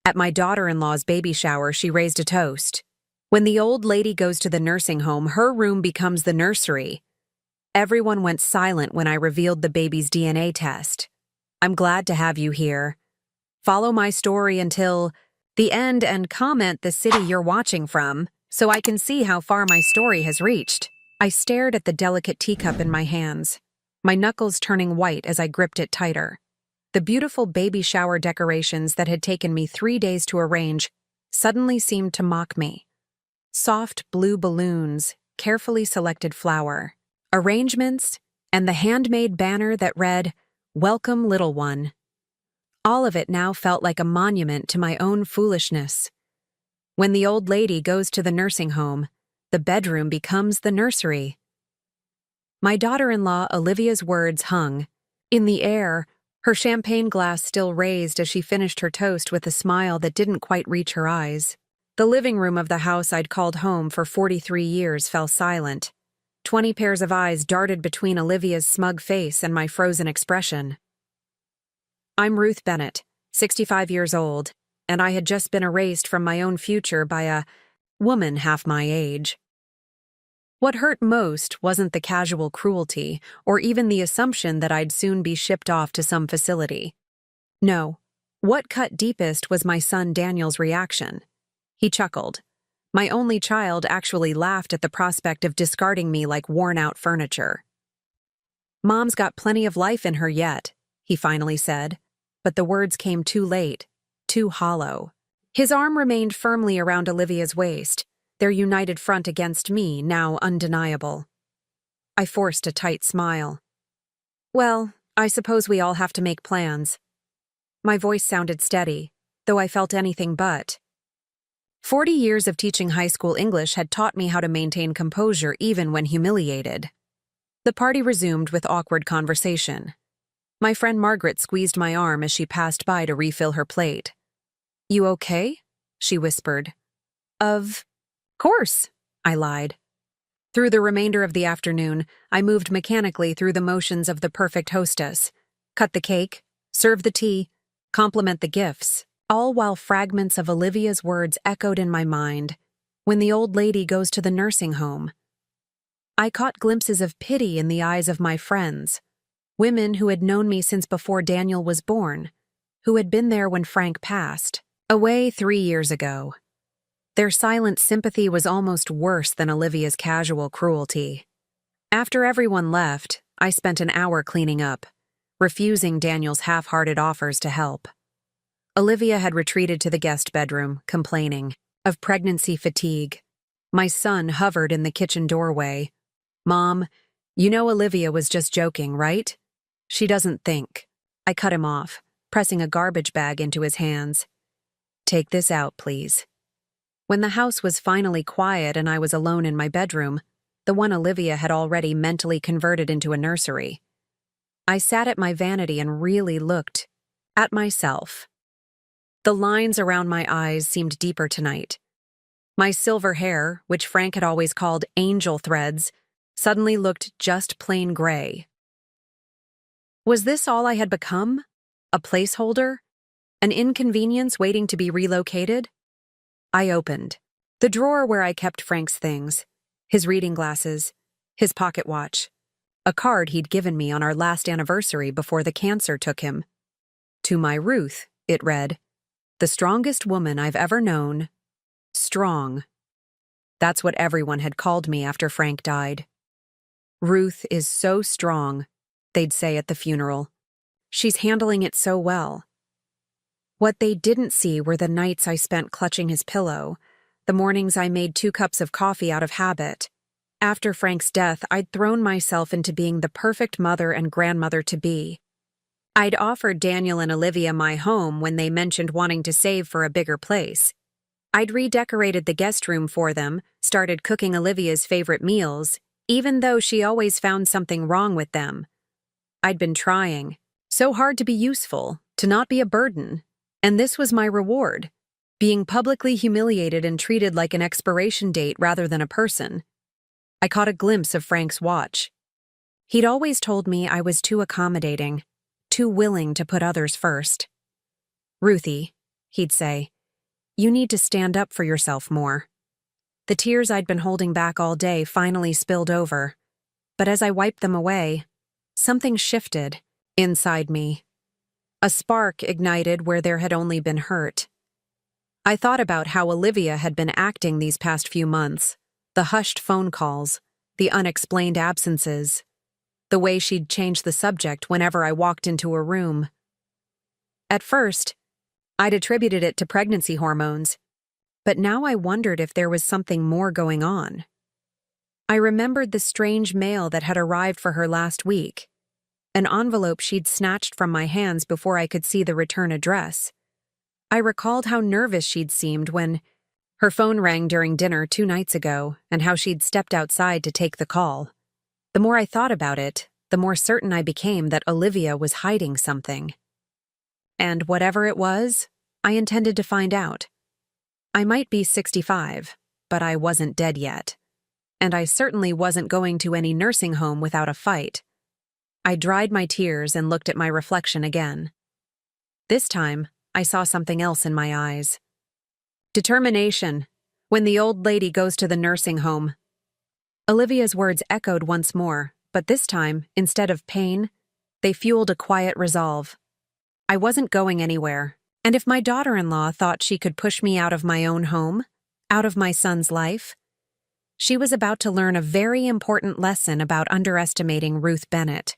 At my daughter-in-law's baby shower, she raised a toast. When the old lady goes to the nursing home, her room becomes the nursery. Everyone went silent when I revealed the baby's DNA test. I'm glad to have you here. Follow my story until the end and comment the city you're watching from so I can see how far my story has reached. I stared at the delicate teacup in my hands, my knuckles turning white as I gripped it tighter. The beautiful baby shower decorations that had taken me 3 days to arrange suddenly seemed to mock me. Soft blue balloons, carefully selected flower, arrangements, and the handmade banner that read, "Welcome, little one." All of it now felt like a monument to my own foolishness. When the old lady goes to the nursing home, the bedroom becomes the nursery. My daughter-in-law Olivia's words hung in the air, her champagne glass still raised as she finished her toast with a smile that didn't quite reach her eyes. The living room of the house I'd called home for 43 years fell silent. 20 pairs of eyes darted between Olivia's smug face and my frozen expression. I'm Ruth Bennett, 65 years old, and I had just been erased from my own future by a woman half my age. What hurt most wasn't the casual cruelty, or even the assumption that I'd soon be shipped off to some facility. No, what cut deepest was my son Daniel's reaction. He chuckled. My only child actually laughed at the prospect of discarding me like worn-out furniture. "Mom's got plenty of life in her yet," he finally said, but the words came too late, too hollow. His arm remained firmly around Olivia's waist, their united front against me now undeniable. I forced a tight smile. "Well, I suppose we all have to make plans." My voice sounded steady, though I felt anything but. 40 years of teaching high school English had taught me how to maintain composure even when humiliated. The party resumed with awkward conversation. My friend Margaret squeezed my arm as she passed by to refill her plate. "You okay?" she whispered. "Of course," I lied. Through the remainder of the afternoon, I moved mechanically through the motions of the perfect hostess. Cut the cake, serve the tea, compliment the gifts, all while fragments of Olivia's words echoed in my mind. When the old lady goes to the nursing home. I caught glimpses of pity in the eyes of my friends, women who had known me since before Daniel was born, who had been there when Frank passed, away 3 years ago. Their silent sympathy was almost worse than Olivia's casual cruelty. After everyone left, I spent an hour cleaning up, refusing Daniel's half-hearted offers to help. Olivia had retreated to the guest bedroom, complaining of pregnancy fatigue. My son hovered in the kitchen doorway. "Mom, you know Olivia was just joking, right? She doesn't think." I cut him off, pressing a garbage bag into his hands. "Take this out, please." When the house was finally quiet and I was alone in my bedroom, the one Olivia had already mentally converted into a nursery, I sat at my vanity and really looked at myself. The lines around my eyes seemed deeper tonight. My silver hair, which Frank had always called angel threads, suddenly looked just plain gray. Was this all I had become? A placeholder? An inconvenience waiting to be relocated? I opened the drawer where I kept Frank's things, his reading glasses, his pocket watch, a card he'd given me on our last anniversary before the cancer took him. "To my Ruth," it read. "The strongest woman I've ever known. Strong." That's what everyone had called me after Frank died. "Ruth is so strong," they'd say at the funeral. "She's handling it so well." What they didn't see were the nights I spent clutching his pillow, the mornings I made 2 cups of coffee out of habit. After Frank's death, I'd thrown myself into being the perfect mother and grandmother to be. I'd offered Daniel and Olivia my home when they mentioned wanting to save for a bigger place. I'd redecorated the guest room for them, started cooking Olivia's favorite meals, even though she always found something wrong with them. I'd been trying so hard to be useful, to not be a burden, and this was my reward, being publicly humiliated and treated like an expiration date rather than a person. I caught a glimpse of Frank's watch. He'd always told me I was too accommodating, too willing to put others first. "Ruthie," he'd say, You need to stand up for yourself more." The tears I'd been holding back all day finally spilled over, but as I wiped them away, something shifted inside me. A spark ignited where there had only been hurt. I thought about how Olivia had been acting these past few months, the hushed phone calls, the unexplained absences, the way she'd changed the subject whenever I walked into a room. At first, I'd attributed it to pregnancy hormones, but now I wondered if there was something more going on. I remembered the strange mail that had arrived for her last week, an envelope she'd snatched from my hands before I could see the return address. I recalled how nervous she'd seemed when her phone rang during dinner 2 nights ago, and how she'd stepped outside to take the call. The more I thought about it, the more certain I became that Olivia was hiding something. And whatever it was, I intended to find out. I might be 65, but I wasn't dead yet. And I certainly wasn't going to any nursing home without a fight. I dried my tears and looked at my reflection again. This time, I saw something else in my eyes. Determination. When the old lady goes to the nursing home. Olivia's words echoed once more, but this time, instead of pain, they fueled a quiet resolve. I wasn't going anywhere, and if my daughter-in-law thought she could push me out of my own home, out of my son's life, she was about to learn a very important lesson about underestimating Ruth Bennett.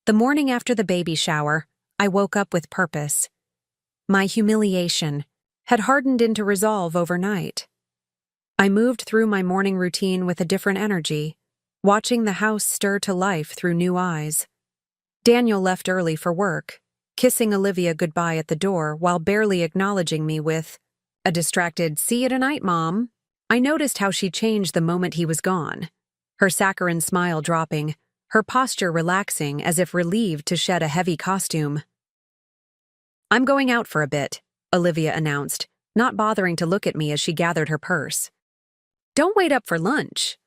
The morning after the baby shower, I woke up with purpose. My humiliation had hardened into resolve overnight. I moved through my morning routine with a different energy, watching the house stir to life through new eyes. Daniel left early for work, kissing Olivia goodbye at the door while barely acknowledging me with a distracted "See you tonight, Mom." I noticed how she changed the moment he was gone, her saccharine smile dropping, her posture relaxing as if relieved to shed a heavy costume. "I'm going out for a bit," Olivia announced, not bothering to look at me as she gathered her purse. "Don't wait up for lunch."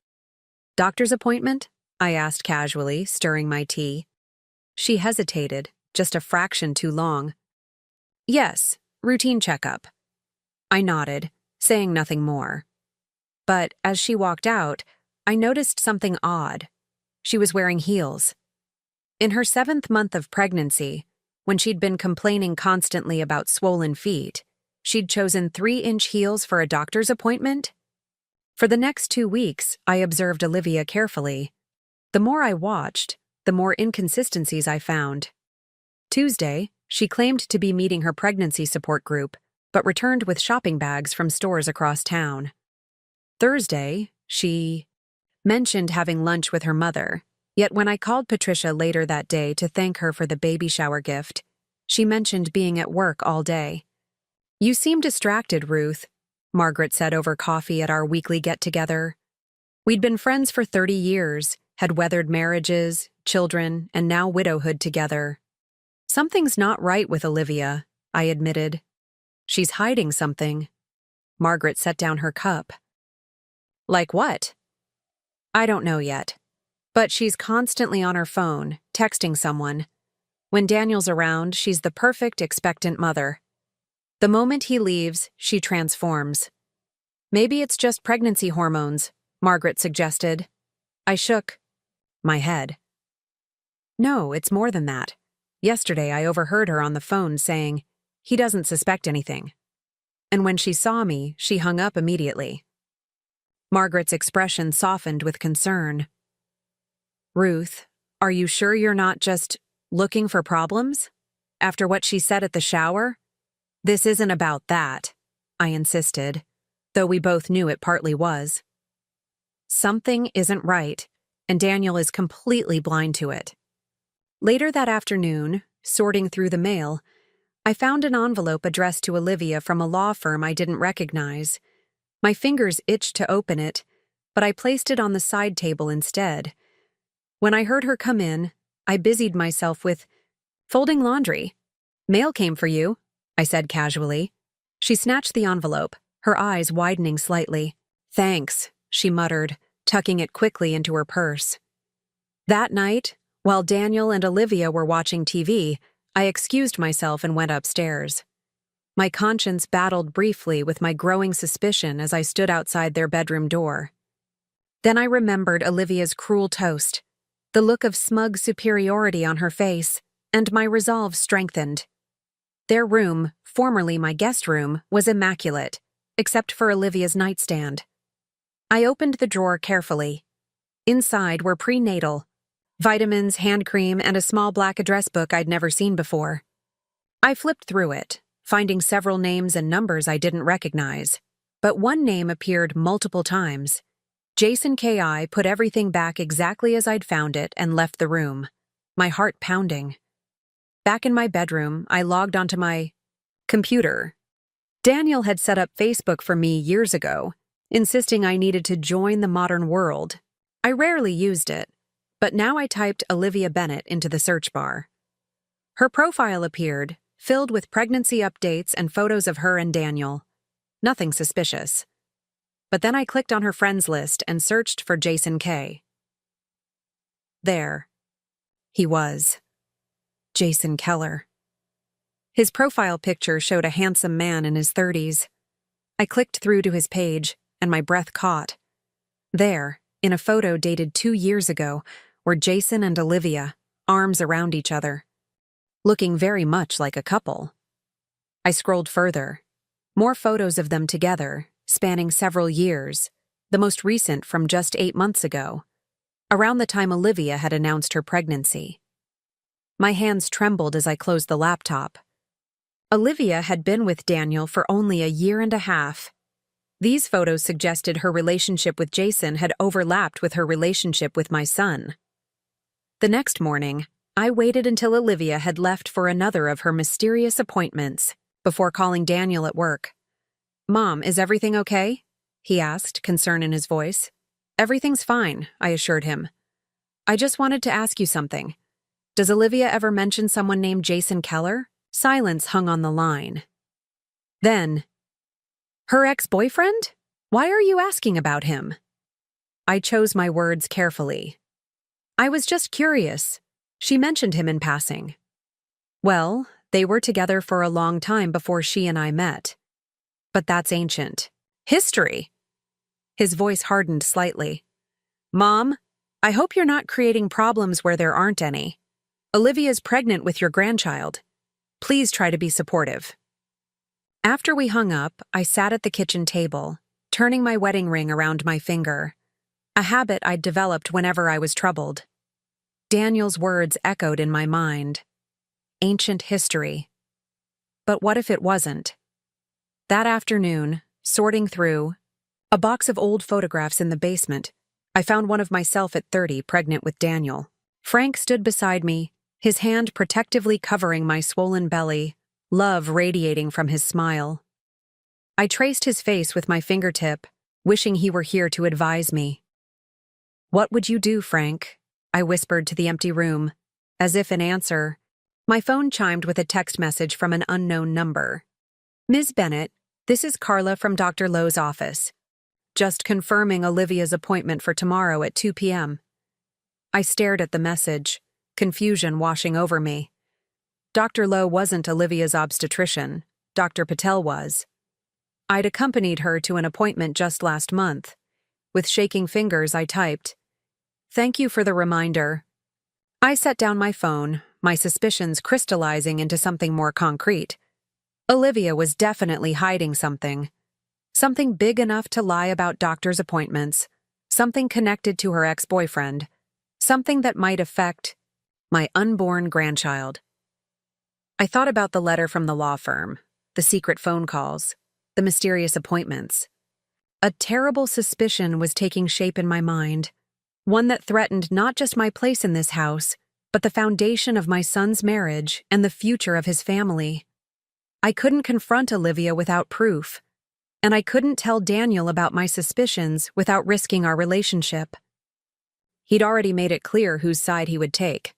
"Doctor's appointment?" I asked casually, stirring my tea. She hesitated, just a fraction too long. "Yes, routine checkup." I nodded, saying nothing more. But as she walked out, I noticed something odd. She was wearing heels. In her 7th month of pregnancy, when she'd been complaining constantly about swollen feet, she'd chosen 3-inch heels for a doctor's appointment? For the next 2 weeks, I observed Olivia carefully. The more I watched, the more inconsistencies I found. Tuesday, she claimed to be meeting her pregnancy support group, but returned with shopping bags from stores across town. Thursday, she mentioned having lunch with her mother, yet when I called Patricia later that day to thank her for the baby shower gift, she mentioned being at work all day. "You seem distracted, Ruth," Margaret said over coffee at our weekly get-together. We'd been friends for 30 years, had weathered marriages, children, and now widowhood together. "Something's not right with Olivia," I admitted. "She's hiding something." Margaret set down her cup. "Like what?" "I don't know yet. But she's constantly on her phone, texting someone. When Daniel's around, she's the perfect expectant mother. The moment he leaves, she transforms. Maybe it's just pregnancy hormones," Margaret suggested. I shook my head. "No, it's more than that. Yesterday I overheard her on the phone saying, 'He doesn't suspect anything.' And when she saw me, she hung up immediately." Margaret's expression softened with concern. "Ruth, are you sure you're not just looking for problems? After what she said at the shower?" "This isn't about that," I insisted, though we both knew it partly was. Something isn't right, and Daniel is completely blind to it. Later that afternoon, sorting through the mail, I found an envelope addressed to Olivia from a law firm I didn't recognize. My fingers itched to open it, but I placed it on the side table instead. When I heard her come in, I busied myself with folding laundry. "Mail came for you," I said casually. She snatched the envelope, her eyes widening slightly. "Thanks," she muttered, tucking it quickly into her purse. That night, while Daniel and Olivia were watching TV, I excused myself and went upstairs. My conscience battled briefly with my growing suspicion as I stood outside their bedroom door. Then I remembered Olivia's cruel toast, the look of smug superiority on her face, and my resolve strengthened. Their room, formerly my guest room, was immaculate, except for Olivia's nightstand. I opened the drawer carefully. Inside were prenatal, vitamins, hand cream, and a small black address book I'd never seen before. I flipped through it, finding several names and numbers I didn't recognize. But one name appeared multiple times. Jason K.I. put everything back exactly as I'd found it and left the room, my heart pounding. Back in my bedroom, I logged onto my computer. Daniel had set up Facebook for me years ago, insisting I needed to join the modern world. I rarely used it, but now I typed Olivia Bennett into the search bar. Her profile appeared, filled with pregnancy updates and photos of her and Daniel. Nothing suspicious. But then I clicked on her friends list and searched for Jason K. There. He was. Jason Keller. His profile picture showed a handsome man in his 30s. I clicked through to his page, and my breath caught. There, in a photo dated 2 years ago, were Jason and Olivia, arms around each other, looking very much like a couple. I scrolled further. More photos of them together, spanning several years, the most recent from just 8 months ago, around the time Olivia had announced her pregnancy. My hands trembled as I closed the laptop. Olivia had been with Daniel for only a year and a half. These photos suggested her relationship with Jason had overlapped with her relationship with my son. The next morning, I waited until Olivia had left for another of her mysterious appointments before calling Daniel at work. "Mom, is everything okay?" he asked, concern in his voice. "Everything's fine," I assured him. "I just wanted to ask you something. Does Olivia ever mention someone named Jason Keller?" Silence hung on the line. Then, "Her ex-boyfriend? Why are you asking about him?" I chose my words carefully. "I was just curious. She mentioned him in passing." "Well, they were together for a long time before she and I met. But that's ancient history." His voice hardened slightly. "Mom, I hope you're not creating problems where there aren't any. Olivia's pregnant with your grandchild. Please try to be supportive." After we hung up, I sat at the kitchen table, turning my wedding ring around my finger, a habit I'd developed whenever I was troubled. Daniel's words echoed in my mind. Ancient history. But what if it wasn't? That afternoon, sorting through a box of old photographs in the basement, I found one of myself at 30 pregnant with Daniel. Frank stood beside me, his hand protectively covering my swollen belly, love radiating from his smile. I traced his face with my fingertip, wishing he were here to advise me. "What would you do, Frank?" I whispered to the empty room. As if in answer, my phone chimed with a text message from an unknown number. "Ms. Bennett, this is Carla from Dr. Lowe's office. Just confirming Olivia's appointment for tomorrow at 2 p.m. I stared at the message, confusion washing over me. Dr. Lowe wasn't Olivia's obstetrician. Dr. Patel was. I'd accompanied her to an appointment just last month. With shaking fingers, I typed, "Thank you for the reminder." I set down my phone, my suspicions crystallizing into something more concrete. Olivia was definitely hiding something. Something big enough to lie about doctor's appointments. Something connected to her ex-boyfriend. Something that might affect my unborn grandchild. I thought about the letter from the law firm, the secret phone calls, the mysterious appointments. A terrible suspicion was taking shape in my mind, one that threatened not just my place in this house, but the foundation of my son's marriage and the future of his family. I couldn't confront Olivia without proof, and I couldn't tell Daniel about my suspicions without risking our relationship. He'd already made it clear whose side he would take.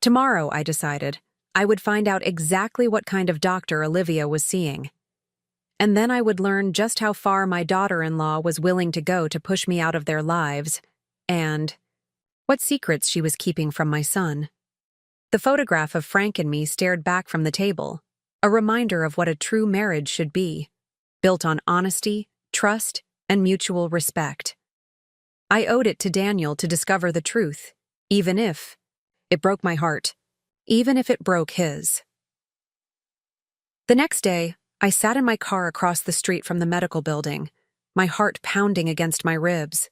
Tomorrow, I decided, I would find out exactly what kind of doctor Olivia was seeing. And then I would learn just how far my daughter-in-law was willing to go to push me out of their lives, and what secrets she was keeping from my son. The photograph of Frank and me stared back from the table, a reminder of what a true marriage should be, built on honesty, trust, and mutual respect. I owed it to Daniel to discover the truth, even if it broke my heart, even if it broke his. The next day, I sat in my car across the street from the medical building, my heart pounding against my ribs.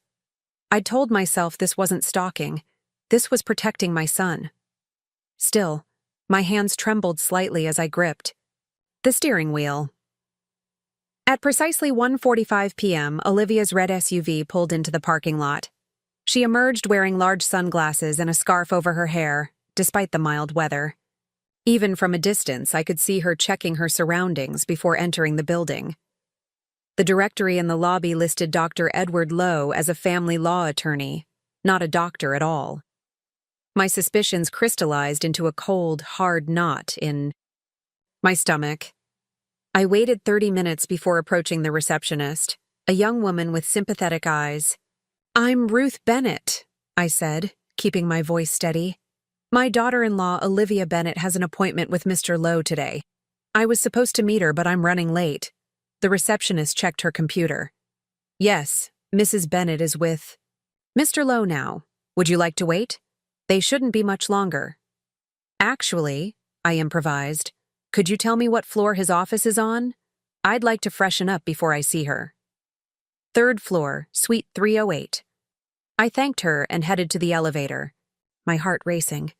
I'd told myself this wasn't stalking, this was protecting my son. Still, my hands trembled slightly as I gripped the steering wheel. At precisely 1:45 p.m., Olivia's red SUV pulled into the parking lot. She emerged wearing large sunglasses and a scarf over her hair, despite the mild weather. Even from a distance, I could see her checking her surroundings before entering the building. The directory in the lobby listed Dr. Edward Lowe as a family law attorney, not a doctor at all. My suspicions crystallized into a cold, hard knot in my stomach. I waited 30 minutes before approaching the receptionist, a young woman with sympathetic eyes. "I'm Ruth Bennett," I said, keeping my voice steady. "My daughter-in-law, Olivia Bennett, has an appointment with Mr. Lowe today. I was supposed to meet her, but I'm running late." The receptionist checked her computer. "Yes, Mrs. Bennett is with Mr. Lowe now. Would you like to wait? They shouldn't be much longer." "Actually," I improvised, "could you tell me what floor his office is on? I'd like to freshen up before I see her." "Third floor, suite 308. I thanked her and headed to the elevator, my heart racing.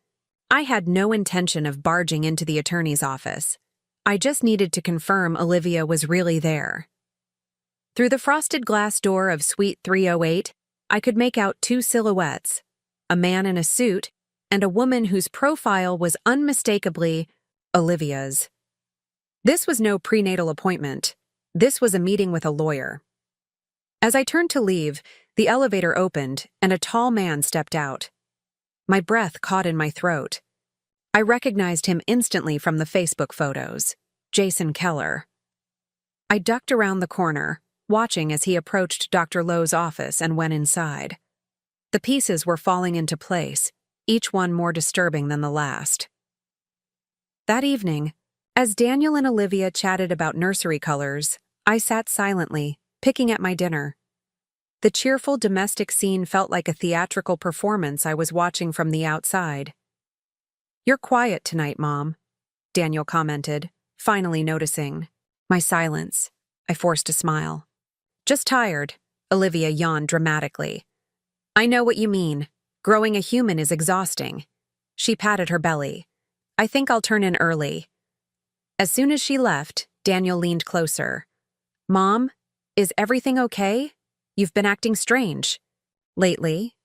I had no intention of barging into the attorney's office. I just needed to confirm Olivia was really there. Through the frosted glass door of suite 308, I could make out two silhouettes, a man in a suit and a woman whose profile was unmistakably Olivia's. This was no prenatal appointment. This was a meeting with a lawyer. As I turned to leave, the elevator opened and a tall man stepped out. My breath caught in my throat. I recognized him instantly from the Facebook photos, Jason Keller. I ducked around the corner, watching as he approached Dr. Lowe's office and went inside. The pieces were falling into place, each one more disturbing than the last. That evening, as Daniel and Olivia chatted about nursery colors, I sat silently, picking at my dinner. The cheerful domestic scene felt like a theatrical performance I was watching from the outside. "You're quiet tonight, Mom," Daniel commented, finally noticing my silence. I forced a smile. "Just tired," Olivia yawned dramatically. "I know what you mean. Growing a human is exhausting." She patted her belly. "I think I'll turn in early." As soon as she left, Daniel leaned closer. "Mom, is everything okay? You've been acting strange lately."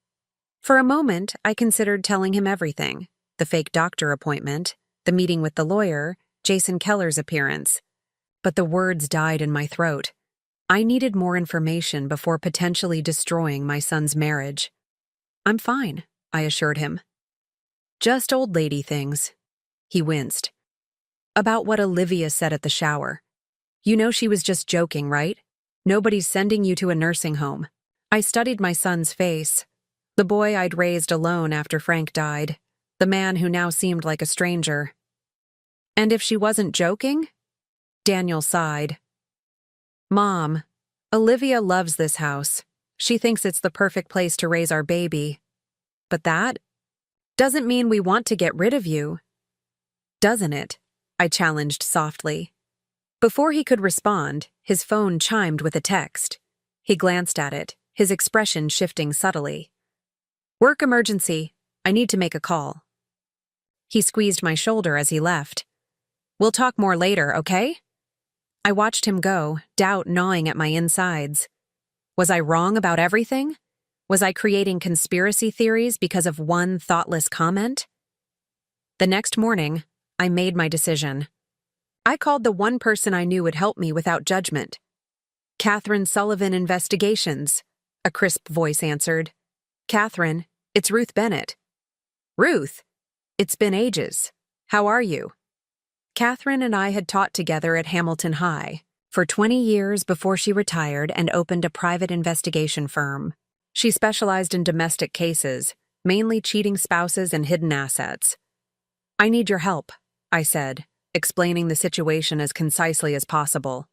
For a moment, I considered telling him everything. The fake doctor appointment, the meeting with the lawyer, Jason Keller's appearance. But the words died in my throat. I needed more information before potentially destroying my son's marriage. "I'm fine," I assured him. "Just old lady things." He winced. "About what Olivia said at the shower. You know she was just joking, right? Nobody's sending you to a nursing home." I studied my son's face. The boy I'd raised alone after Frank died. The man who now seemed like a stranger. "And if she wasn't joking?" Daniel sighed. "Mom, Olivia loves this house. She thinks it's the perfect place to raise our baby. But that doesn't mean we want to get rid of you." "Doesn't it?" I challenged softly. Before he could respond, his phone chimed with a text. He glanced at it, his expression shifting subtly. "Work emergency. I need to make a call." He squeezed my shoulder as he left. "We'll talk more later, okay?" I watched him go, doubt gnawing at my insides. Was I wrong about everything? Was I creating conspiracy theories because of one thoughtless comment? The next morning, I made my decision. I called the one person I knew would help me without judgment. "Catherine Sullivan Investigations," a crisp voice answered. "Catherine, it's Ruth Bennett." "Ruth? It's been ages. How are you?" Catherine and I had taught together at Hamilton High for 20 years before she retired and opened a private investigation firm. She specialized in domestic cases, mainly cheating spouses and hidden assets. "I need your help," I said, explaining the situation as concisely as possible.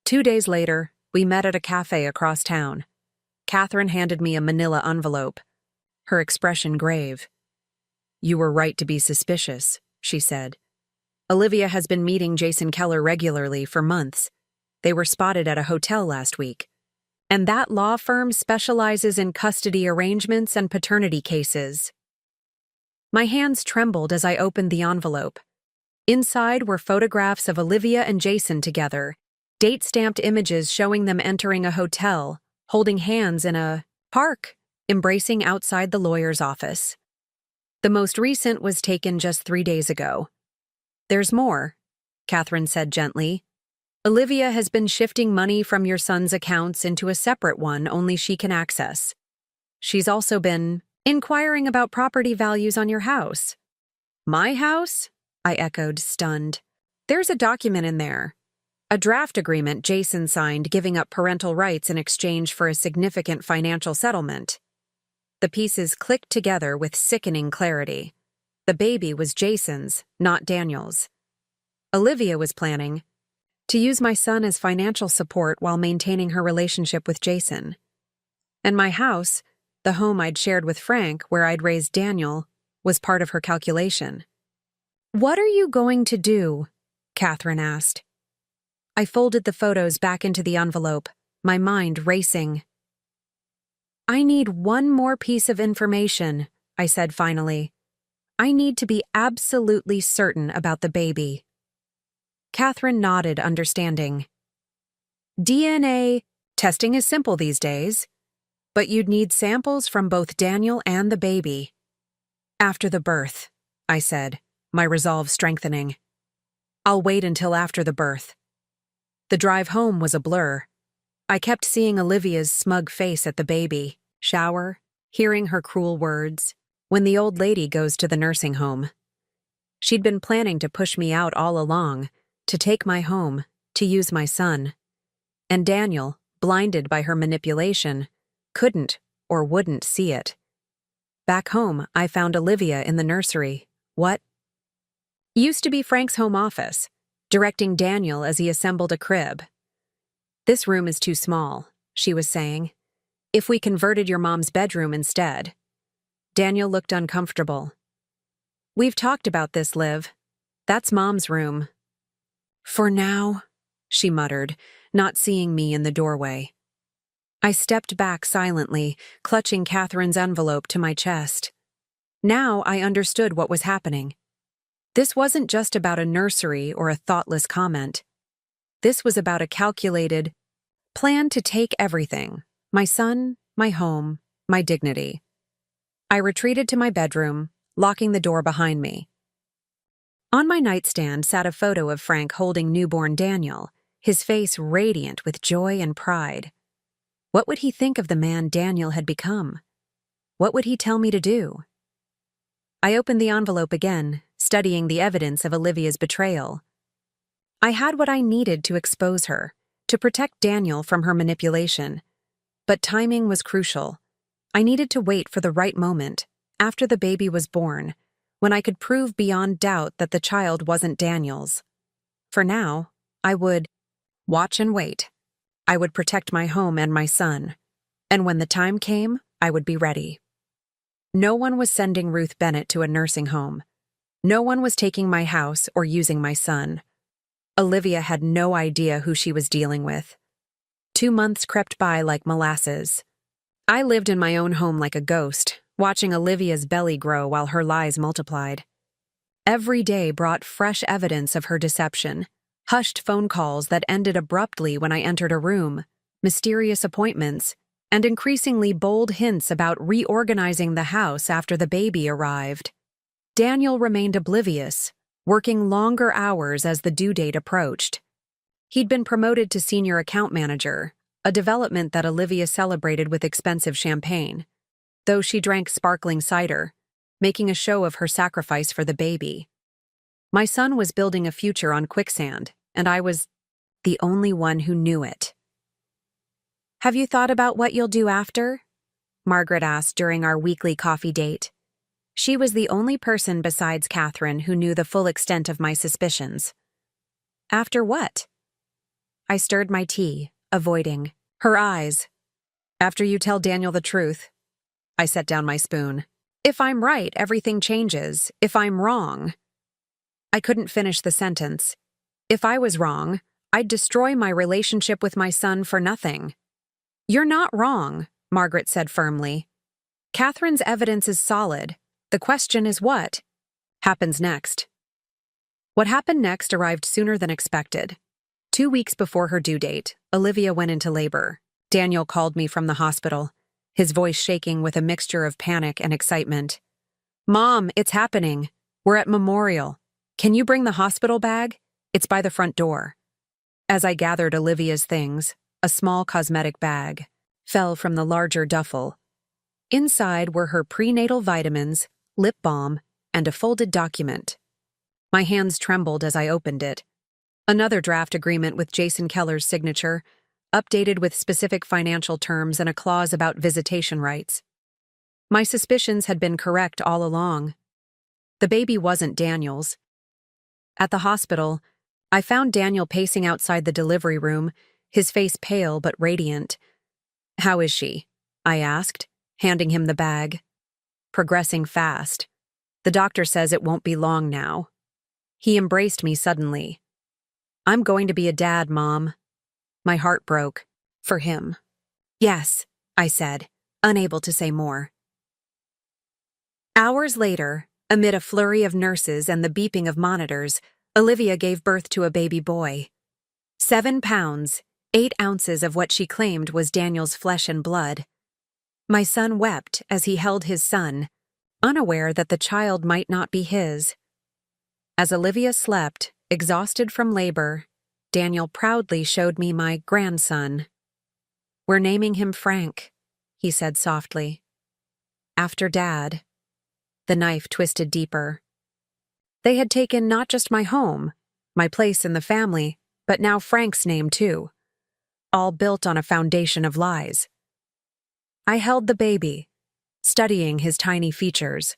2 days later, we met at a cafe across town. Catherine handed me a manila envelope, her expression grave. "You were right to be suspicious," she said. "Olivia has been meeting Jason Keller regularly for months. They were spotted at a hotel last week. And that law firm specializes in custody arrangements and paternity cases." My hands trembled as I opened the envelope. Inside were photographs of Olivia and Jason together, date-stamped images showing them entering a hotel, holding hands in a park, embracing outside the lawyer's office. The most recent was taken just 3 days ago. "There's more," Catherine said gently. "Olivia has been shifting money from your son's accounts into a separate one only she can access. She's also been inquiring about property values on your house." "My house?" I echoed, stunned. "There's a document in there. A draft agreement Jason signed giving up parental rights in exchange for a significant financial settlement." The pieces clicked together with sickening clarity. The baby was Jason's, not Daniel's. Olivia was planning to use my son as financial support while maintaining her relationship with Jason. And my house, the home I'd shared with Frank where I'd raised Daniel, was part of her calculation. "What are you going to do?" Catherine asked. I folded the photos back into the envelope, my mind racing. "I need one more piece of information," I said finally. "I need to be absolutely certain about the baby." Catherine nodded, understanding. "DNA testing is simple these days, but you'd need samples from both Daniel and the baby." "After the birth," I said, my resolve strengthening. "I'll wait until after the birth." The drive home was a blur. I kept seeing Olivia's smug face at the baby shower, hearing her cruel words, "When the old lady goes to the nursing home." She'd been planning to push me out all along, to take my home, to use my son. And Daniel, blinded by her manipulation, couldn't or wouldn't see it. Back home, I found Olivia in the nursery. What? Used to be Frank's home office, directing Daniel as he assembled a crib. "This room is too small," she was saying. "If we converted your mom's bedroom instead." Daniel looked uncomfortable. "We've talked about this, Liv. That's Mom's room." "For now," she muttered, not seeing me in the doorway. I stepped back silently, clutching Catherine's envelope to my chest. Now I understood what was happening. This wasn't just about a nursery or a thoughtless comment. This was about a calculated plan to take everything: my son, my home, my dignity. I retreated to my bedroom, locking the door behind me. On my nightstand sat a photo of Frank holding newborn Daniel, his face radiant with joy and pride. What would he think of the man Daniel had become? What would he tell me to do? I opened the envelope again, studying the evidence of Olivia's betrayal. I had what I needed to expose her, to protect Daniel from her manipulation. But timing was crucial. I needed to wait for the right moment, after the baby was born, when I could prove beyond doubt that the child wasn't Daniel's. For now, I would watch and wait. I would protect my home and my son. And when the time came, I would be ready. No one was sending Ruth Bennett to a nursing home. No one was taking my house or using my son. Olivia had no idea who she was dealing with. 2 months crept by like molasses. I lived in my own home like a ghost, watching Olivia's belly grow while her lies multiplied. Every day brought fresh evidence of her deception, hushed phone calls that ended abruptly when I entered a room, mysterious appointments, and increasingly bold hints about reorganizing the house after the baby arrived. Daniel remained oblivious, working longer hours as the due date approached. He'd been promoted to senior account manager, a development that Olivia celebrated with expensive champagne, though she drank sparkling cider, making a show of her sacrifice for the baby. My son was building a future on quicksand, and I was the only one who knew it. "Have you thought about what you'll do after?" Margaret asked during our weekly coffee date. She was the only person besides Catherine who knew the full extent of my suspicions. After what? I stirred my tea, avoiding her eyes. After you tell Daniel the truth. I set down my spoon. If I'm right, everything changes. If I'm wrong. I couldn't finish the sentence. If I was wrong, I'd destroy my relationship with my son for nothing. You're not wrong, Margaret said firmly. Catherine's evidence is solid. The question is what happens next. What happened next arrived sooner than expected. 2 weeks before her due date, Olivia went into labor. Daniel called me from the hospital, his voice shaking with a mixture of panic and excitement. Mom, it's happening. We're at Memorial. Can you bring the hospital bag? It's by the front door. As I gathered Olivia's things, a small cosmetic bag fell from the larger duffel. Inside were her prenatal vitamins, lip balm, and a folded document. My hands trembled as I opened it. Another draft agreement with Jason Keller's signature, updated with specific financial terms and a clause about visitation rights. My suspicions had been correct all along. The baby wasn't Daniel's. At the hospital, I found Daniel pacing outside the delivery room, his face pale but radiant. How is she? I asked, handing him the bag. Progressing fast. The doctor says it won't be long now. He embraced me suddenly. I'm going to be a dad, Mom. My heart broke. For him. Yes, I said, unable to say more. Hours later, amid a flurry of nurses and the beeping of monitors, Olivia gave birth to a baby boy. 7 pounds, 8 ounces of what she claimed was Daniel's flesh and blood. My son wept as he held his son, unaware that the child might not be his. As Olivia slept, exhausted from labor, Daniel proudly showed me my grandson. We're naming him Frank, he said softly. After Dad. The knife twisted deeper. They had taken not just my home, my place in the family, but now Frank's name too. All built on a foundation of lies. I held the baby, studying his tiny features.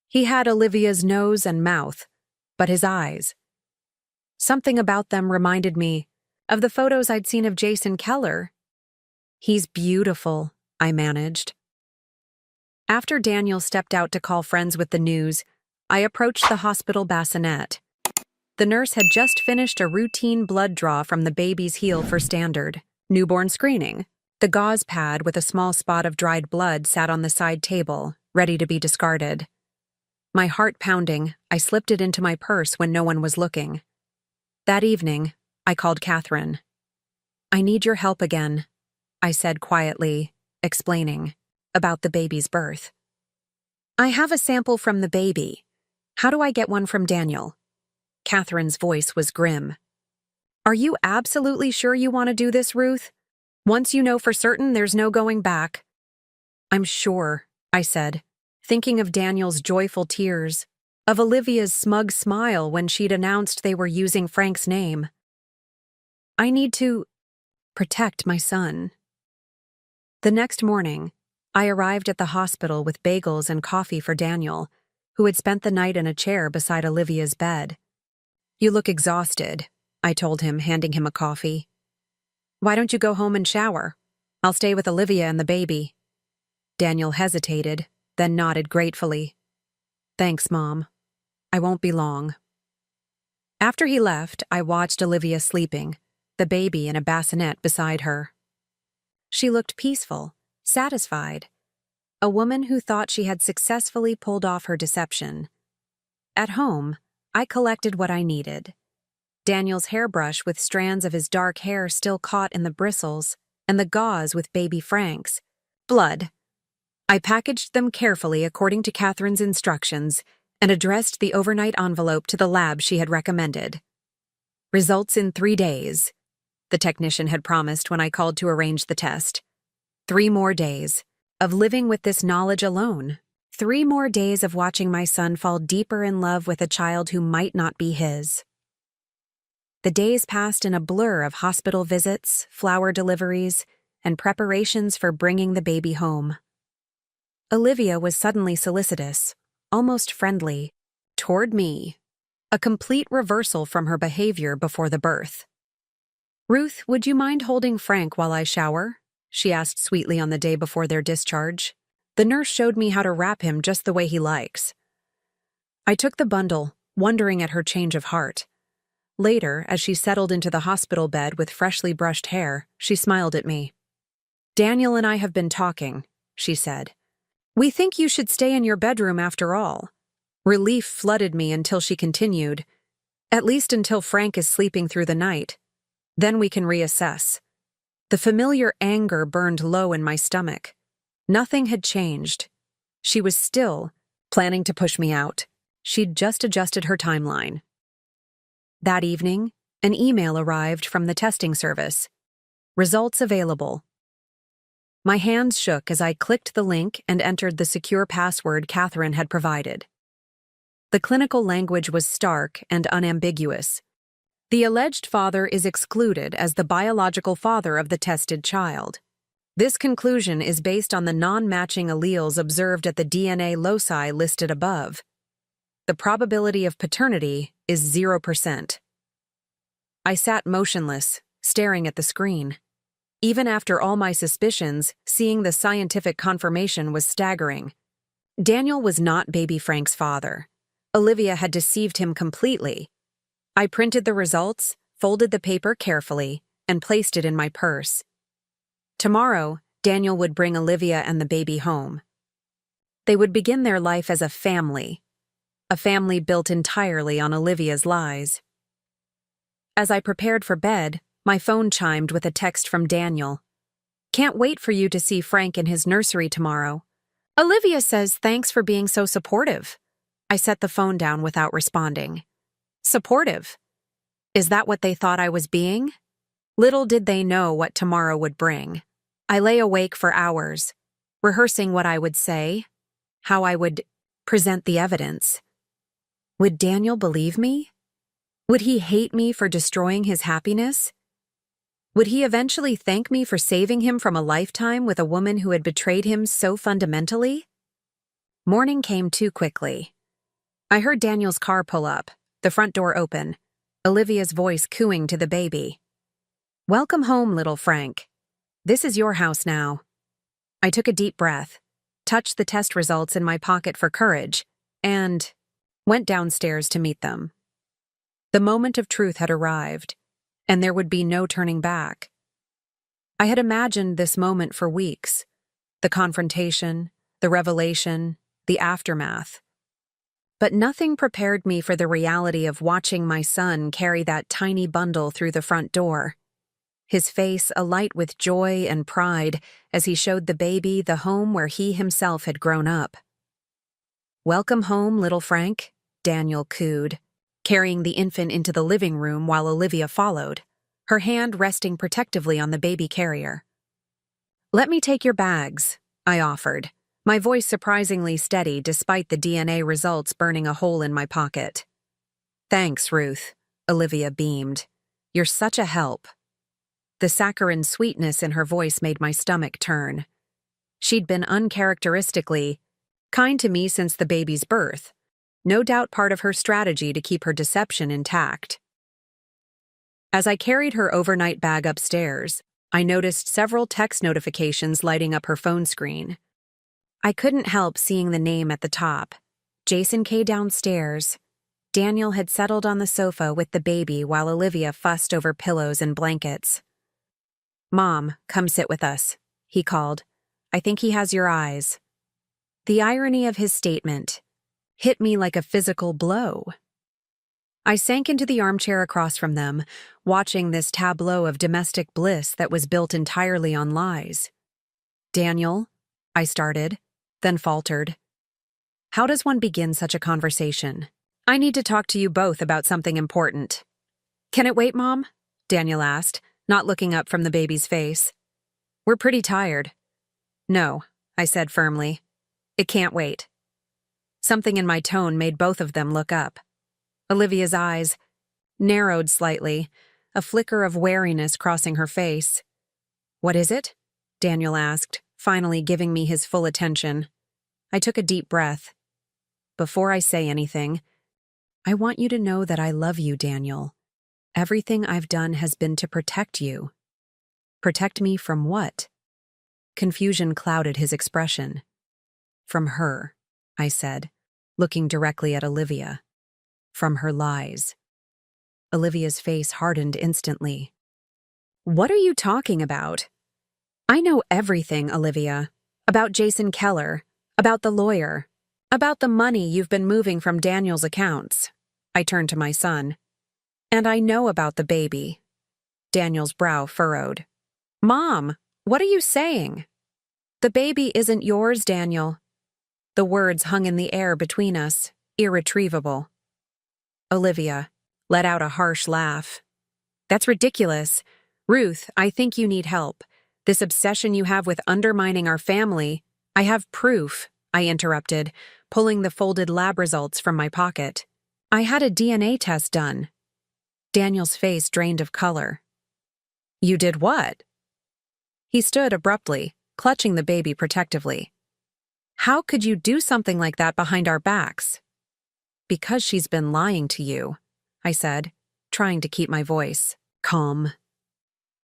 He had Olivia's nose and mouth, but his eyes. Something about them reminded me of the photos I'd seen of Jason Keller. He's beautiful, I managed. After Daniel stepped out to call friends with the news, I approached the hospital bassinet. The nurse had just finished a routine blood draw from the baby's heel for standard newborn screening. The gauze pad with a small spot of dried blood sat on the side table, ready to be discarded. My heart pounding, I slipped it into my purse when no one was looking. That evening, I called Catherine. I need your help again, I said quietly, explaining about the baby's birth. I have a sample from the baby. How do I get one from Daniel? Catherine's voice was grim. Are you absolutely sure you want to do this, Ruth? Once you know for certain, there's no going back. I'm sure, I said, thinking of Daniel's joyful tears, of Olivia's smug smile when she'd announced they were using Frank's name. I need to protect my son. The next morning, I arrived at the hospital with bagels and coffee for Daniel, who had spent the night in a chair beside Olivia's bed. You look exhausted, I told him, handing him a coffee. Why don't you go home and shower? I'll stay with Olivia and the baby. Daniel hesitated, then nodded gratefully. Thanks, Mom. I won't be long. After he left, I watched Olivia sleeping, the baby in a bassinet beside her. She looked peaceful, satisfied, a woman who thought she had successfully pulled off her deception. At home, I collected what I needed. Daniel's hairbrush with strands of his dark hair still caught in the bristles, and the gauze with baby Frank's blood. I packaged them carefully according to Catherine's instructions and addressed the overnight envelope to the lab she had recommended. Results in 3 days, the technician had promised when I called to arrange the test. 3 more days of living with this knowledge alone. 3 more days of watching my son fall deeper in love with a child who might not be his. The days passed in a blur of hospital visits, flower deliveries, and preparations for bringing the baby home. Olivia was suddenly solicitous. almost friendly, toward me, a complete reversal from her behavior before the birth. "Ruth, would you mind holding Frank while I shower?" she asked sweetly on the day before their discharge. "The nurse showed me how to wrap him just the way he likes." I took the bundle, wondering at her change of heart. Later, as she settled into the hospital bed with freshly brushed hair, she smiled at me. "Daniel and I have been talking," she said. "We think you should stay in your bedroom after all." Relief flooded me until she continued, "At least until Frank is sleeping through the night. Then we can reassess." The familiar anger burned low in my stomach. Nothing had changed. She was still planning to push me out. She'd just adjusted her timeline. That evening, an email arrived from the testing service. "Results available." My hands shook as I clicked the link and entered the secure password Catherine had provided. The clinical language was stark and unambiguous. "The alleged father is excluded as the biological father of the tested child. This conclusion is based on the non-matching alleles observed at the DNA loci listed above. The probability of paternity is 0%. I sat motionless, staring at the screen. Even after all my suspicions, seeing the scientific confirmation was staggering. Daniel was not baby Frank's father. Olivia had deceived him completely. I printed the results, folded the paper carefully, and placed it in my purse. Tomorrow, Daniel would bring Olivia and the baby home. They would begin their life as a family built entirely on Olivia's lies. As I prepared for bed, my phone chimed with a text from Daniel. "Can't wait for you to see Frank in his nursery tomorrow. Olivia says thanks for being so supportive." I set the phone down without responding. Supportive? Is that what they thought I was being? Little did they know what tomorrow would bring. I lay awake for hours, rehearsing what I would say, how I would present the evidence. Would Daniel believe me? Would he hate me for destroying his happiness? Would he eventually thank me for saving him from a lifetime with a woman who had betrayed him so fundamentally? Morning came too quickly. I heard Daniel's car pull up, the front door open, Olivia's voice cooing to the baby. "Welcome home, little Frank. This is your house now." I took a deep breath, touched the test results in my pocket for courage, and went downstairs to meet them. The moment of truth had arrived, and there would be no turning back. I had imagined this moment for weeks, the confrontation, the revelation, the aftermath. But nothing prepared me for the reality of watching my son carry that tiny bundle through the front door, his face alight with joy and pride as he showed the baby the home where he himself had grown up. "Welcome home, little Frank," Daniel cooed, carrying the infant into the living room while Olivia followed, her hand resting protectively on the baby carrier. "Let me take your bags," I offered, my voice surprisingly steady despite the DNA results burning a hole in my pocket. "Thanks, Ruth," Olivia beamed. "You're such a help." The saccharine sweetness in her voice made my stomach turn. She'd been uncharacteristically kind to me since the baby's birth, no doubt part of her strategy to keep her deception intact. As I carried her overnight bag upstairs, I noticed several text notifications lighting up her phone screen. I couldn't help seeing the name at the top. Jason K. downstairs. Daniel had settled on the sofa with the baby while Olivia fussed over pillows and blankets. "Mom, come sit with us," he called. "I think he has your eyes." The irony of his statement hit me like a physical blow. I sank into the armchair across from them, watching this tableau of domestic bliss that was built entirely on lies. "Daniel," I started, then faltered. "How does one begin such a conversation? I need to talk to you both about something important." "Can it wait, Mom?" Daniel asked, not looking up from the baby's face. "We're pretty tired." "No," I said firmly. "It can't wait." Something in my tone made both of them look up. Olivia's eyes narrowed slightly, a flicker of wariness crossing her face. "What is it?" Daniel asked, finally giving me his full attention. I took a deep breath. before I say anything, I want you to know that I love you, Daniel. Everything I've done has been to protect you. Protect me from what? Confusion clouded his expression. From her, I said, looking directly at Olivia. From her lies. Olivia's face hardened instantly. What are you talking about? I know everything, Olivia. About Jason Keller, about the lawyer, about the money you've been moving from Daniel's accounts. I turned to my son. And I know about the baby. Daniel's brow furrowed. Mom, what are you saying? The baby isn't yours, Daniel. The words hung in the air between us, irretrievable. Olivia let out a harsh laugh. That's ridiculous. Ruth, I think you need help. This obsession you have with undermining our family. I have proof, I interrupted, pulling the folded lab results from my pocket. I had a DNA test done. Daniel's face drained of color. You did what? He stood abruptly, clutching the baby protectively. How could you do something like that behind our backs? Because she's been lying to you, I said, trying to keep my voice calm.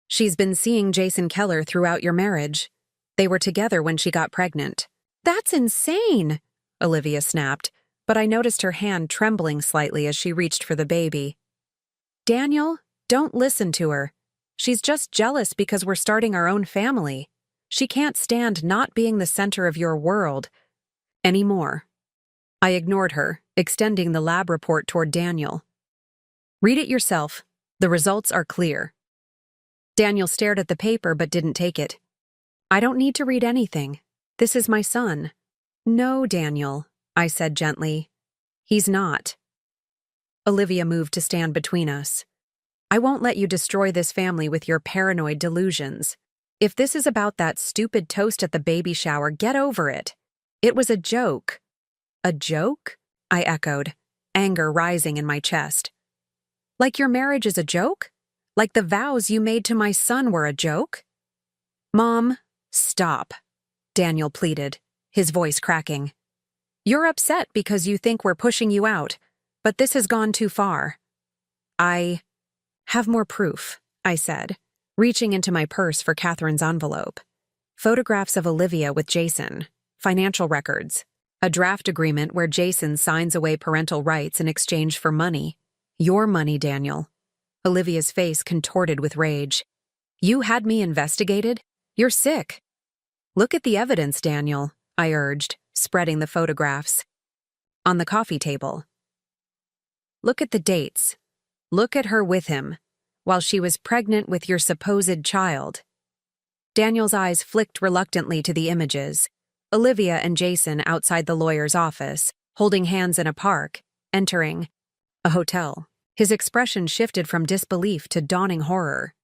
She's been seeing Jason Keller throughout your marriage. They were together when she got pregnant. That's insane, Olivia snapped, but I noticed her hand trembling slightly as she reached for the baby. Daniel, don't listen to her. She's just jealous because we're starting our own family. She can't stand not being the center of your world anymore. I ignored her, extending the lab report toward Daniel. Read it yourself. The results are clear. Daniel stared at the paper but didn't take it. I don't need to read anything. This is my son. No, Daniel, I said gently. He's not. Olivia moved to stand between us. I won't let you destroy this family with your paranoid delusions. If this is about that stupid toast at the baby shower, get over it. It was a joke. A joke? I echoed, anger rising in my chest. Like your marriage is a joke? Like the vows you made to my son were a joke? Mom, stop, Daniel pleaded, his voice cracking. You're upset because you think we're pushing you out, but this has gone too far. I have more proof, I said, reaching into my purse for Catherine's envelope. Photographs of Olivia with Jason, financial records, a draft agreement where Jason signs away parental rights in exchange for money. Your money, Daniel. Olivia's face contorted with rage. You had me investigated? You're sick. Look at the evidence, Daniel, I urged, spreading the photographs. On the coffee table. Look at the dates. Look at her with him, while she was pregnant with your supposed child. Daniel's eyes flicked reluctantly to the images. Olivia and Jason outside the lawyer's office, holding hands in a park, entering a hotel. His expression shifted from disbelief to dawning horror.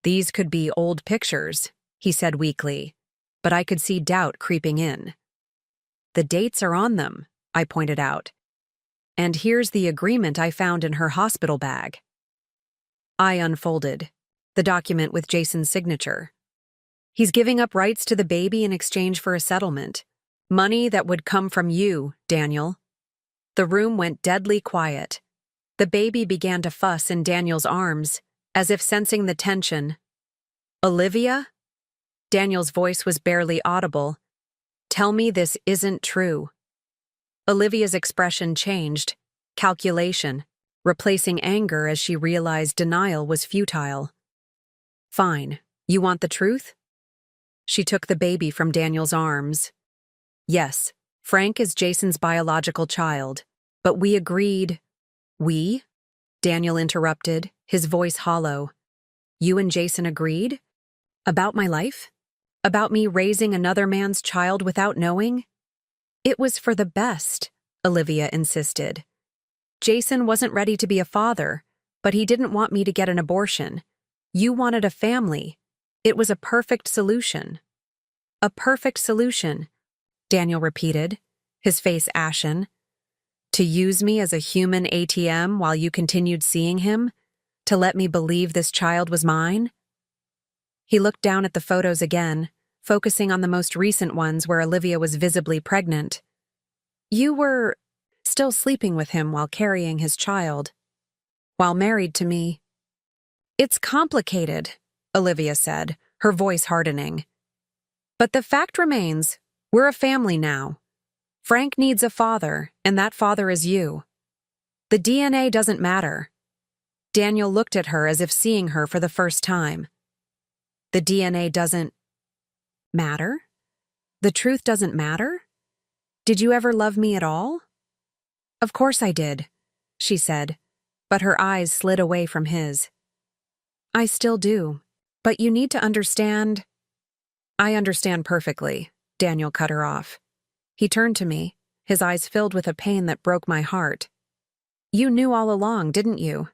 These could be old pictures, he said weakly, but I could see doubt creeping in. The dates are on them, I pointed out. And here's the agreement I found in her hospital bag. I unfolded the document with Jason's signature. He's giving up rights to the baby in exchange for a settlement. Money that would come from you, Daniel. The room went deadly quiet. The baby began to fuss in Daniel's arms, as if sensing the tension. Olivia? Daniel's voice was barely audible. Tell me this isn't true. Olivia's expression changed, calculation, replacing anger as she realized denial was futile. Fine, you want the truth? She took the baby from Daniel's arms. Yes, Frank is Jason's biological child, but we agreed. We? Daniel interrupted, his voice hollow. You and Jason agreed? About my life? About me raising another man's child without knowing? It was for the best, Olivia insisted. Jason wasn't ready to be a father, but he didn't want me to get an abortion. You wanted a family. It was a perfect solution. A perfect solution, Daniel repeated, his face ashen. To use me as a human ATM while you continued seeing him? To let me believe this child was mine? He looked down at the photos again, focusing on the most recent ones where Olivia was visibly pregnant. You were still sleeping with him while carrying his child, while married to me. It's complicated, Olivia said, her voice hardening. But the fact remains, we're a family now. Frank needs a father, and that father is you. The DNA doesn't matter. Daniel looked at her as if seeing her for the first time. The DNA doesn't matter? The truth doesn't matter? Did you ever love me at all? Of course I did, she said, but her eyes slid away from his. I still do, but you need to understand. I understand perfectly, Daniel cut her off. He turned to me, his eyes filled with a pain that broke my heart. You knew all along, didn't you?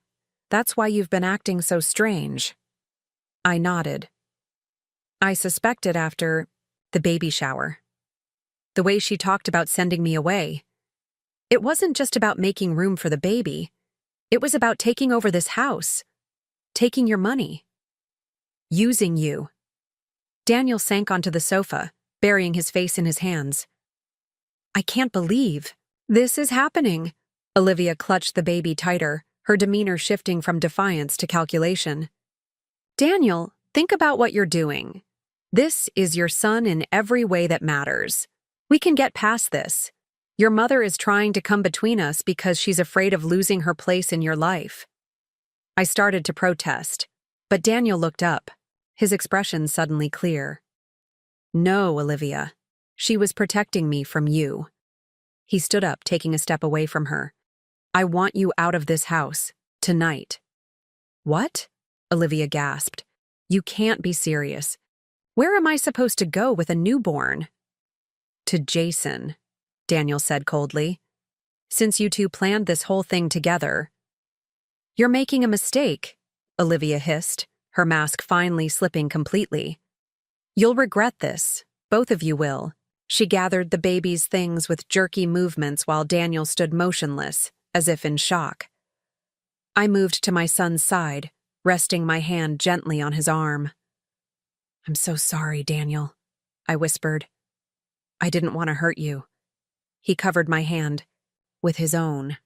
That's why you've been acting so strange. I nodded. I suspected after the baby shower. The way she talked about sending me away. It wasn't just about making room for the baby. It was about taking over this house. Taking your money. Using you. Daniel sank onto the sofa, burying his face in his hands. I can't believe this is happening. Olivia clutched the baby tighter, her demeanor shifting from defiance to calculation. Daniel, think about what you're doing. This is your son in every way that matters. We can get past this. Your mother is trying to come between us because she's afraid of losing her place in your life. I started to protest, but Daniel looked up, his expression suddenly clear. No, Olivia. She was protecting me from you. He stood up, taking a step away from her. I want you out of this house, tonight. What? Olivia gasped. You can't be serious. Where am I supposed to go with a newborn? To Jason, Daniel said coldly. Since you two planned this whole thing together. You're making a mistake, Olivia hissed, her mask finally slipping completely. You'll regret this. Both of you will. She gathered the baby's things with jerky movements while Daniel stood motionless, as if in shock. I moved to my son's side, resting my hand gently on his arm. I'm so sorry, Daniel, I whispered. I didn't want to hurt you. He covered my hand with his own.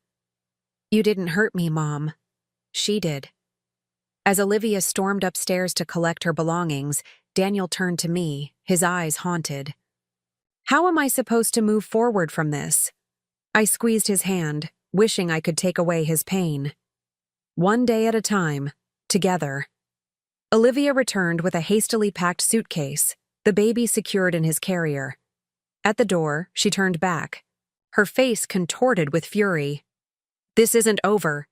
You didn't hurt me, Mom. She did. As Olivia stormed upstairs to collect her belongings, Daniel turned to me, his eyes haunted. How am I supposed to move forward from this? I squeezed his hand, wishing I could take away his pain. One day at a time, together. Olivia returned with a hastily packed suitcase, the baby secured in his carrier. At the door, she turned back, her face contorted with fury. This isn't over.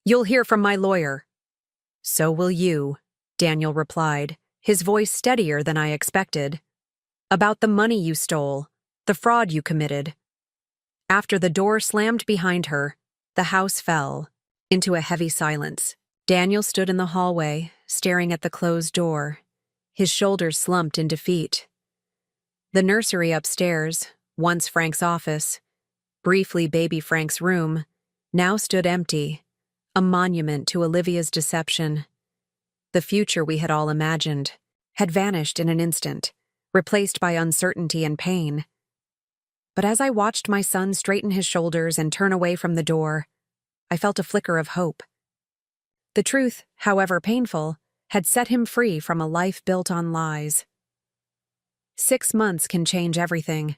You'll hear from my lawyer. So will you, Daniel replied, his voice steadier than I expected. About the money you stole, the fraud you committed. After the door slammed behind her, the house fell into a heavy silence. Daniel stood in the hallway, staring at the closed door, his shoulders slumped in defeat. The nursery upstairs, once Frank's office, briefly baby Frank's room, now stood empty, a monument to Olivia's deception. The future we had all imagined had vanished in an instant, replaced by uncertainty and pain. But as I watched my son straighten his shoulders and turn away from the door, I felt a flicker of hope. The truth, however painful, had set him free from a life built on lies. 6 months can change everything.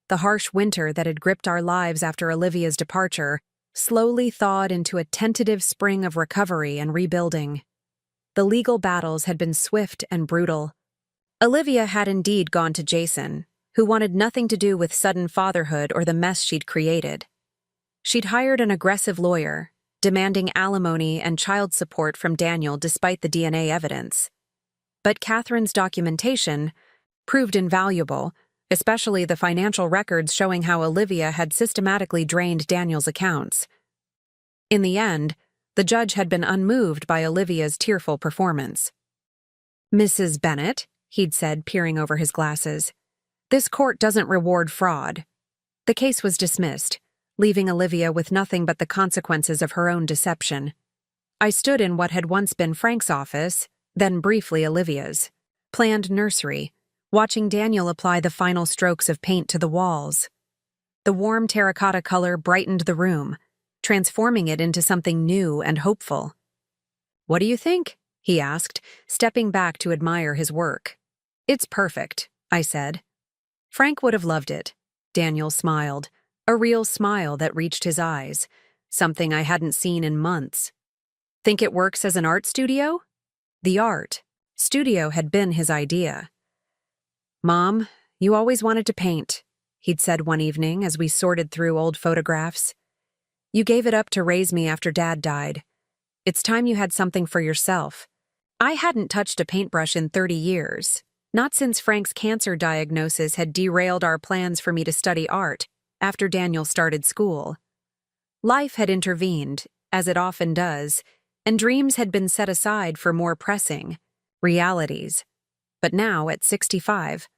The harsh winter that had gripped our lives after Olivia's departure slowly thawed into a tentative spring of recovery and rebuilding. The legal battles had been swift and brutal. Olivia had indeed gone to Jason, who wanted nothing to do with sudden fatherhood or the mess she'd created. She'd hired an aggressive lawyer, demanding alimony and child support from Daniel despite the DNA evidence. But Catherine's documentation proved invaluable, especially the financial records showing how Olivia had systematically drained Daniel's accounts. In the end, the judge had been unmoved by Olivia's tearful performance. Mrs. Bennet, he'd said, peering over his glasses, this court doesn't reward fraud. The case was dismissed, leaving Olivia with nothing but the consequences of her own deception. I stood in what had once been Frank's office, then briefly Olivia's, planned nursery, watching Daniel apply the final strokes of paint to the walls. The warm terracotta color brightened the room, transforming it into something new and hopeful. "What do you think?" he asked, stepping back to admire his work. "It's perfect," I said. "Frank would have loved it." Daniel smiled, a real smile that reached his eyes, something I hadn't seen in months. "Think it works as an art studio?" The art studio had been his idea. "Mom, you always wanted to paint," he'd said one evening as we sorted through old photographs. "You gave it up to raise me after Dad died. It's time you had something for yourself." I hadn't touched a paintbrush in 30 years, not since Frank's cancer diagnosis had derailed our plans for me to study art after Daniel started school. Life had intervened, as it often does, and dreams had been set aside for more pressing realities. But now, at 65,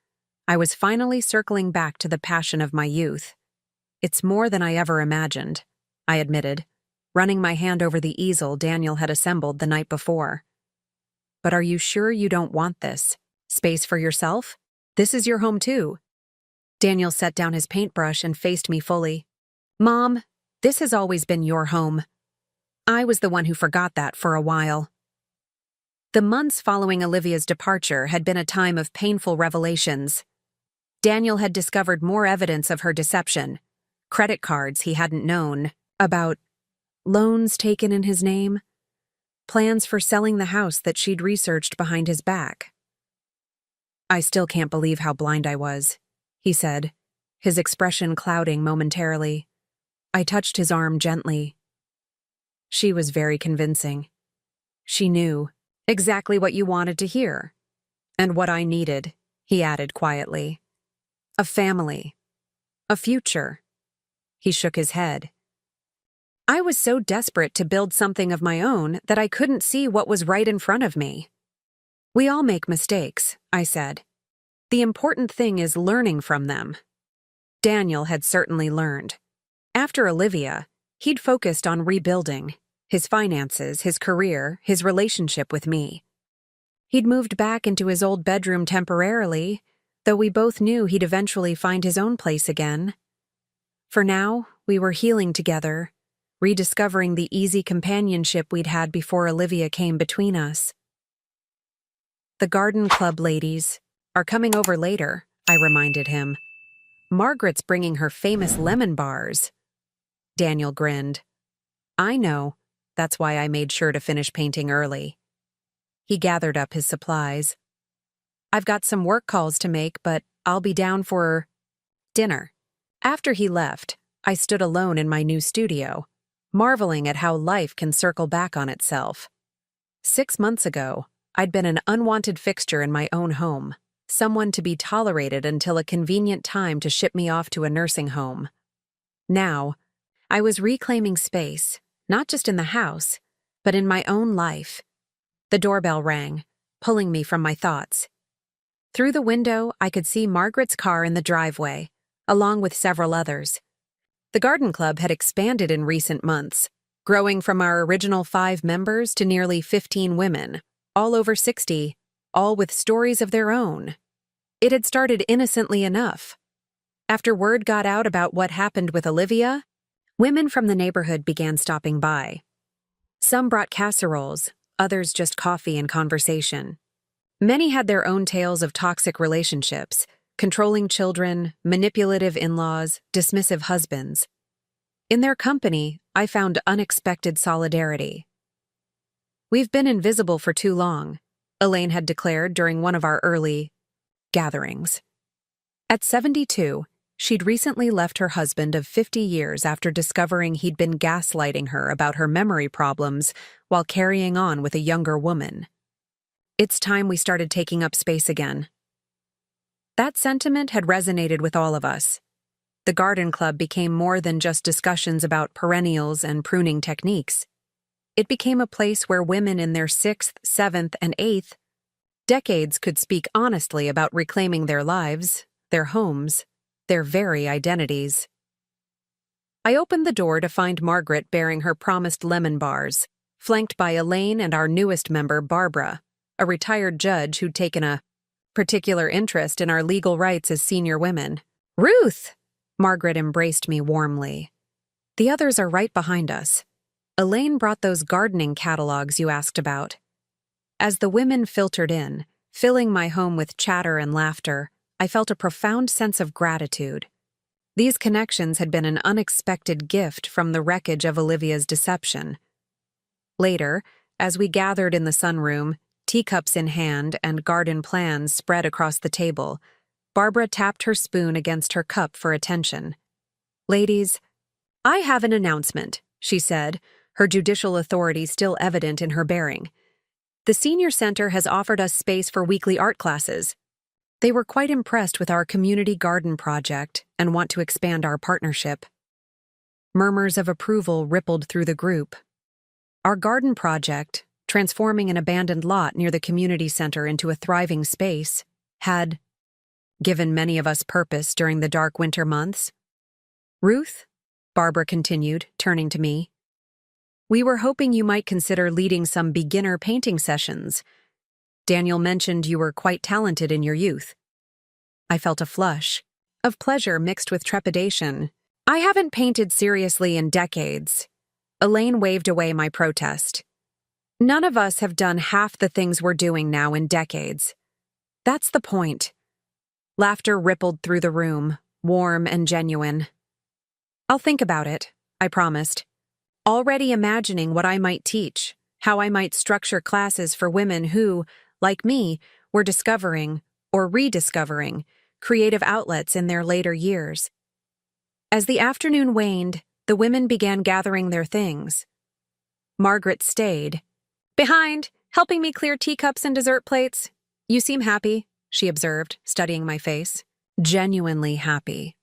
I was finally circling back to the passion of my youth. "It's more than I ever imagined," I admitted, running my hand over the easel Daniel had assembled the night before. "But are you sure you don't want this? Space for yourself? This is your home too." Daniel set down his paintbrush and faced me fully. "Mom, this has always been your home." I was the one who forgot that for a while. The months following Olivia's departure had been a time of painful revelations. Daniel had discovered more evidence of her deception, credit cards he hadn't known about, loans taken in his name, plans for selling the house that she'd researched behind his back. "I still can't believe how blind I was," he said, his expression clouding momentarily. I touched his arm gently. She was very convincing. She knew exactly what you wanted to hear. "And what I needed," he added quietly. "A family. A future." He shook his head. I was so desperate to build something of my own that I couldn't see what was right in front of me. "We all make mistakes," I said. "The important thing is learning from them." Daniel had certainly learned. After Olivia, he'd focused on rebuilding his finances, his career, his relationship with me. He'd moved back into his old bedroom temporarily, though we both knew he'd eventually find his own place again. For now, we were healing together, rediscovering the easy companionship we'd had before Olivia came between us. "The garden club ladies are coming over later," I reminded him. "Margaret's bringing her famous lemon bars." Daniel grinned. "I know. That's why I made sure to finish painting early." He gathered up his supplies. "I've got some work calls to make, but I'll be down for dinner." After he left, I stood alone in my new studio, marveling at how life can circle back on itself. 6 months ago, I'd been an unwanted fixture in my own home, someone to be tolerated until a convenient time to ship me off to a nursing home. Now, I was reclaiming space, not just in the house, but in my own life. The doorbell rang, pulling me from my thoughts. Through the window, I could see Margaret's car in the driveway, along with several others. The garden club had expanded in recent months, growing from our original 5 members to nearly 15 women, all over 60, all with stories of their own. It had started innocently enough. After word got out about what happened with Olivia, women from the neighborhood began stopping by. Some brought casseroles, others just coffee and conversation. Many had their own tales of toxic relationships, controlling children, manipulative in-laws, dismissive husbands. In their company, I found unexpected solidarity. "We've been invisible for too long," Elaine had declared during one of our early gatherings. At 72, she'd recently left her husband of 50 years after discovering he'd been gaslighting her about her memory problems while carrying on with a younger woman. "It's time we started taking up space again." That sentiment had resonated with all of us. The garden club became more than just discussions about perennials and pruning techniques. It became a place where women in their 6th, 7th, and 8th decades could speak honestly about reclaiming their lives, their homes, their very identities. I opened the door to find Margaret bearing her promised lemon bars, flanked by Elaine and our newest member, Barbara, a retired judge who'd taken a particular interest in our legal rights as senior women. "Ruth!" Margaret embraced me warmly. The others are right behind us. Elaine brought those gardening catalogs you asked about. As the women filtered in, filling my home with chatter and laughter, I felt a profound sense of gratitude. These connections had been an unexpected gift from the wreckage of Olivia's deception. Later, as we gathered in the sunroom, teacups in hand and garden plans spread across the table, Barbara tapped her spoon against her cup for attention. "Ladies, I have an announcement," she said, her judicial authority still evident in her bearing. "The Senior Center has offered us space for weekly art classes. They were quite impressed with our community garden project and want to expand our partnership." Murmurs of approval rippled through the group. Our garden project, transforming an abandoned lot near the community center into a thriving space, had given many of us purpose during the dark winter months. "Ruth," Barbara continued, turning to me, "we were hoping you might consider leading some beginner painting sessions. Daniel mentioned you were quite talented in your youth." I felt a flush of pleasure mixed with trepidation. "I haven't painted seriously in decades." Elaine waved away my protest. "None of us have done half the things we're doing now in decades. That's the point." Laughter rippled through the room, warm and genuine. "I'll think about it," I promised, already imagining what I might teach, how I might structure classes for women who, like me, were discovering, or rediscovering, creative outlets in their later years. As the afternoon waned, the women began gathering their things. Margaret stayed. "Behind, helping me clear teacups and dessert plates. You seem happy," she observed, studying my face. Genuinely happy.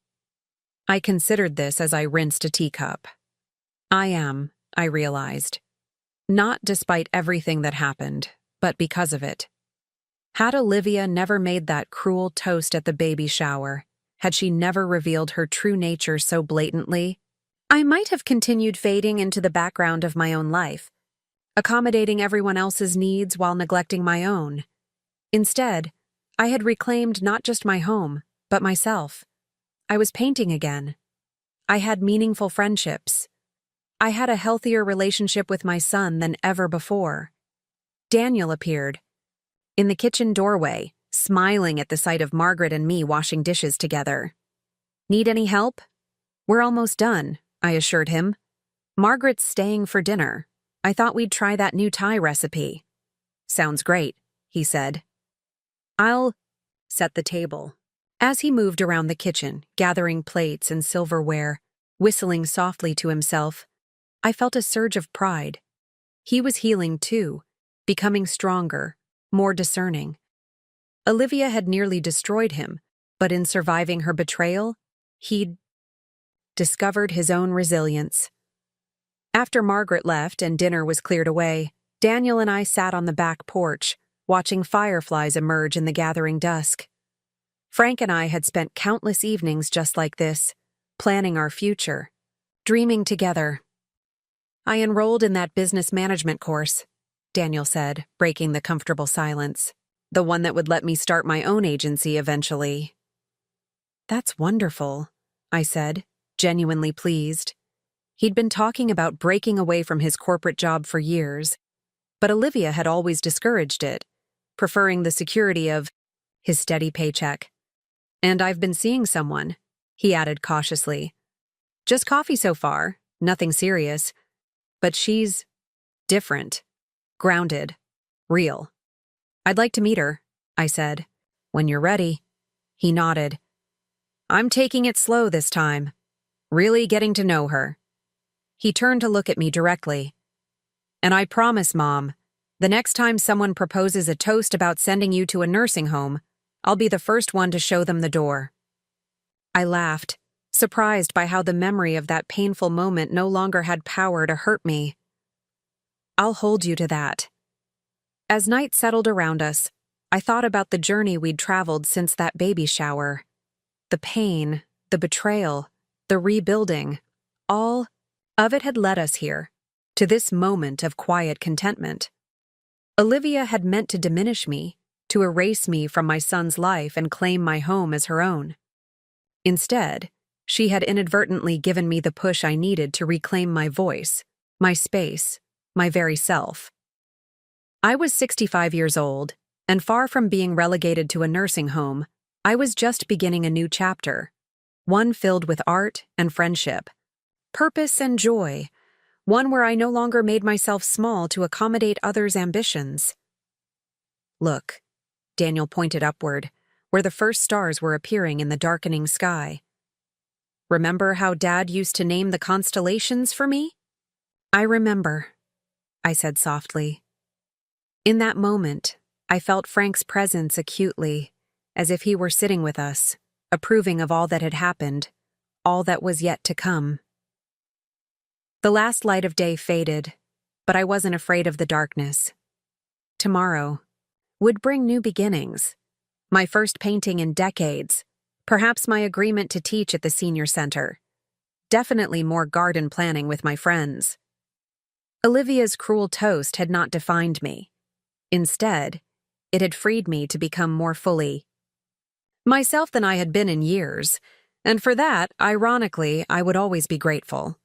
I considered this as I rinsed a teacup. I am, I realized. Not despite everything that happened, but because of it. Had Olivia never made that cruel toast at the baby shower, had she never revealed her true nature so blatantly, I might have continued fading into the background of my own life, accommodating everyone else's needs while neglecting my own. Instead, I had reclaimed not just my home, but myself. I was painting again. I had meaningful friendships. I had a healthier relationship with my son than ever before. Daniel appeared in the kitchen doorway, smiling at the sight of Margaret and me washing dishes together. "Need any help?" "We're almost done," I assured him. "Margaret's staying for dinner. I thought we'd try that new Thai recipe." "Sounds great," he said. "I'll set the table." As he moved around the kitchen, gathering plates and silverware, whistling softly to himself, I felt a surge of pride. He was healing too, becoming stronger, more discerning. Olivia had nearly destroyed him, but in surviving her betrayal, he'd discovered his own resilience. After Margaret left and dinner was cleared away, Daniel and I sat on the back porch, watching fireflies emerge in the gathering dusk. Frank and I had spent countless evenings just like this, planning our future, dreaming together. "I enrolled in that business management course," Daniel said, breaking the comfortable silence. "The one that would let me start my own agency eventually." "That's wonderful," I said, genuinely pleased. He'd been talking about breaking away from his corporate job for years, but Olivia had always discouraged it, preferring the security of his steady paycheck. "And I've been seeing someone," he added cautiously. "Just coffee so far, nothing serious. But she's different, grounded, real. I'd like to meet her," I said. "When you're ready." He nodded. "I'm taking it slow this time, really getting to know her." He turned to look at me directly. "And I promise, Mom, the next time someone proposes a toast about sending you to a nursing home, I'll be the first one to show them the door." I laughed, surprised by how the memory of that painful moment no longer had power to hurt me. "I'll hold you to that." As night settled around us, I thought about the journey we'd traveled since that baby shower. The pain, the betrayal, the rebuilding, all of it had led us here, to this moment of quiet contentment. Olivia had meant to diminish me, to erase me from my son's life and claim my home as her own. Instead, She had inadvertently given me the push I needed to reclaim my voice, my space, my very self. I was 65 years old, and far from being relegated to a nursing home, I was just beginning a new chapter, one filled with art and friendship, purpose and joy, one where I no longer made myself small to accommodate others' ambitions. Look, Daniel pointed upward, where the first stars were appearing in the darkening sky. Remember how Dad used to name the constellations for me? I remember, I said softly. In that moment, I felt Frank's presence acutely, as if he were sitting with us, approving of all that had happened, all that was yet to come. The last light of day faded, but I wasn't afraid of the darkness. Tomorrow would bring new beginnings, my first painting in decades, perhaps my agreement to teach at the senior center, definitely more garden planning with my friends. Olivia's cruel toast had not defined me. Instead, it had freed me to become more fully myself than I had been in years, and for that, ironically, I would always be grateful.